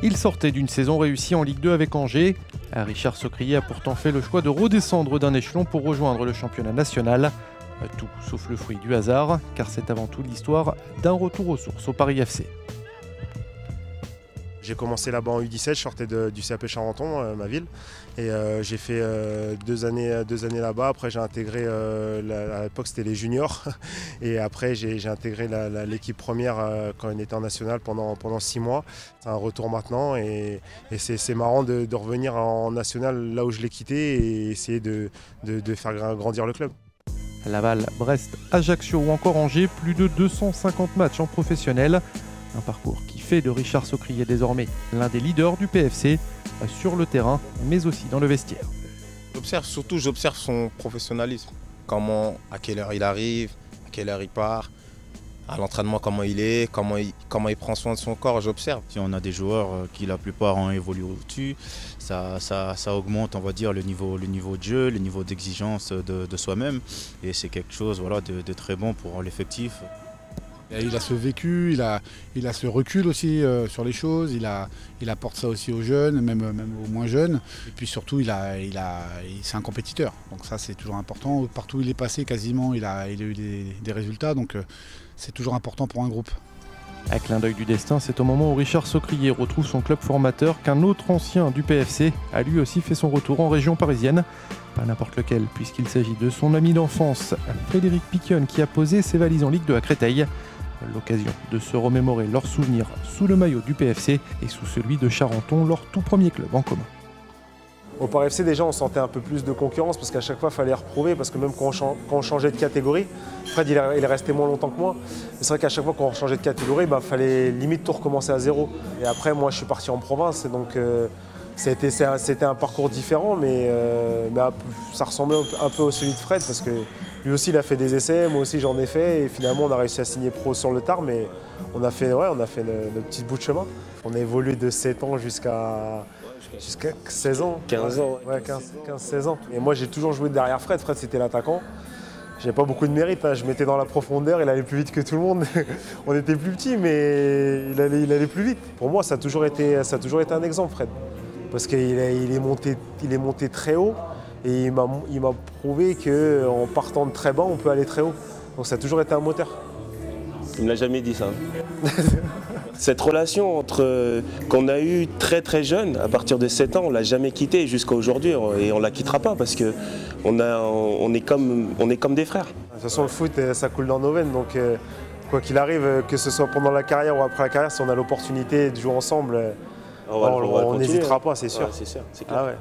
Il sortait d'une saison réussie en Ligue 2 avec Angers. Richard Socrier a pourtant fait le choix de redescendre d'un échelon pour rejoindre le championnat national. Tout sauf le fruit du hasard, car c'est avant tout l'histoire d'un retour aux sources au Paris FC. J'ai commencé là-bas en U17, je sortais du CAP Charenton, ma ville, et j'ai fait 2 années là-bas. Après j'ai intégré, à l'époque c'était les juniors, et après j'ai intégré l'équipe première quand on était en national pendant 6 mois. C'est un retour maintenant, et c'est marrant de revenir en national là où je l'ai quitté et essayer de faire grandir le club. Laval, Brest, Ajaccio ou encore Angers, plus de 250 matchs en professionnel. Un parcours qui fait de Richard Socrier désormais l'un des leaders du PFC, sur le terrain, mais aussi dans le vestiaire. J'observe son professionnalisme. À quelle heure il arrive, à quelle heure il part, à l'entraînement comment il est, comment il prend soin de son corps, j'observe. Si on a des joueurs qui la plupart ont évolué au-dessus, ça augmente, on va dire, le niveau de jeu, le niveau d'exigence de soi-même. Et c'est quelque chose, voilà, de très bon pour l'effectif. Il a ce vécu, il a ce recul aussi sur les choses, il apporte ça aussi aux jeunes, même aux moins jeunes. Et puis surtout, c'est un compétiteur, donc ça c'est toujours important. Partout où il est passé, quasiment, il a eu des résultats, donc c'est toujours important pour un groupe. À clin d'œil du destin, c'est au moment où Richard Socrier retrouve son club formateur qu'un autre ancien du PFC a lui aussi fait son retour en région parisienne. Pas n'importe lequel, puisqu'il s'agit de son ami d'enfance, Frédéric Piquionne, qui a posé ses valises en Ligue 2 à Créteil. L'occasion de se remémorer leurs souvenirs sous le maillot du PFC et sous celui de Charenton, leur tout premier club en commun. Au Paris FC, déjà, on sentait un peu plus de concurrence parce qu'à chaque fois, il fallait reprouver. Parce que même quand on changeait de catégorie, Fred, il est resté moins longtemps que moi. C'est vrai qu'à chaque fois qu'on changeait de catégorie, il fallait limite tout recommencer à zéro. Et après, moi, je suis parti en province. Et donc, c'était un parcours différent, mais ça ressemblait un peu à celui de Fred. Parce que lui aussi, il a fait des essais, moi aussi, j'en ai fait. Et finalement, on a réussi à signer pro sur le tard. Mais on a fait notre petit bout de chemin. On a évolué de 7 ans jusqu'à 16 ans. 15 ans. Ouais, 15-16 ans. Et moi, j'ai toujours joué derrière Fred. Fred, c'était l'attaquant. J'avais pas beaucoup de mérite. Je mettais dans la profondeur, il allait plus vite que tout le monde. On était plus petits, mais il allait plus vite. Pour moi, ça a toujours été un exemple, Fred. Parce qu'il est monté très haut. Et il m'a prouvé qu'en partant de très bas, on peut aller très haut. Donc ça a toujours été un moteur. Il ne l'a jamais dit ça. Cette relation qu'on a eue très très jeune, à partir de 7 ans, on ne l'a jamais quittée jusqu'à aujourd'hui et on ne la quittera pas parce qu'on est comme des frères. De toute façon, le foot, ça coule dans nos veines. Donc quoi qu'il arrive, que ce soit pendant la carrière ou après la carrière, si on a l'opportunité de jouer ensemble, on n'hésitera pas, c'est sûr. Ouais, c'est sûr, c'est clair. Ah ouais.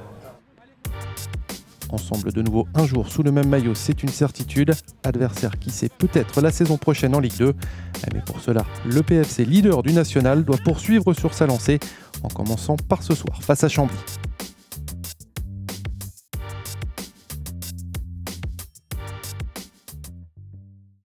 Ensemble de nouveau un jour sous le même maillot, c'est une certitude. Adversaire qui sait peut-être la saison prochaine en Ligue 2. Mais pour cela, le PFC, leader du national, doit poursuivre sur sa lancée en commençant par ce soir face à Chambly.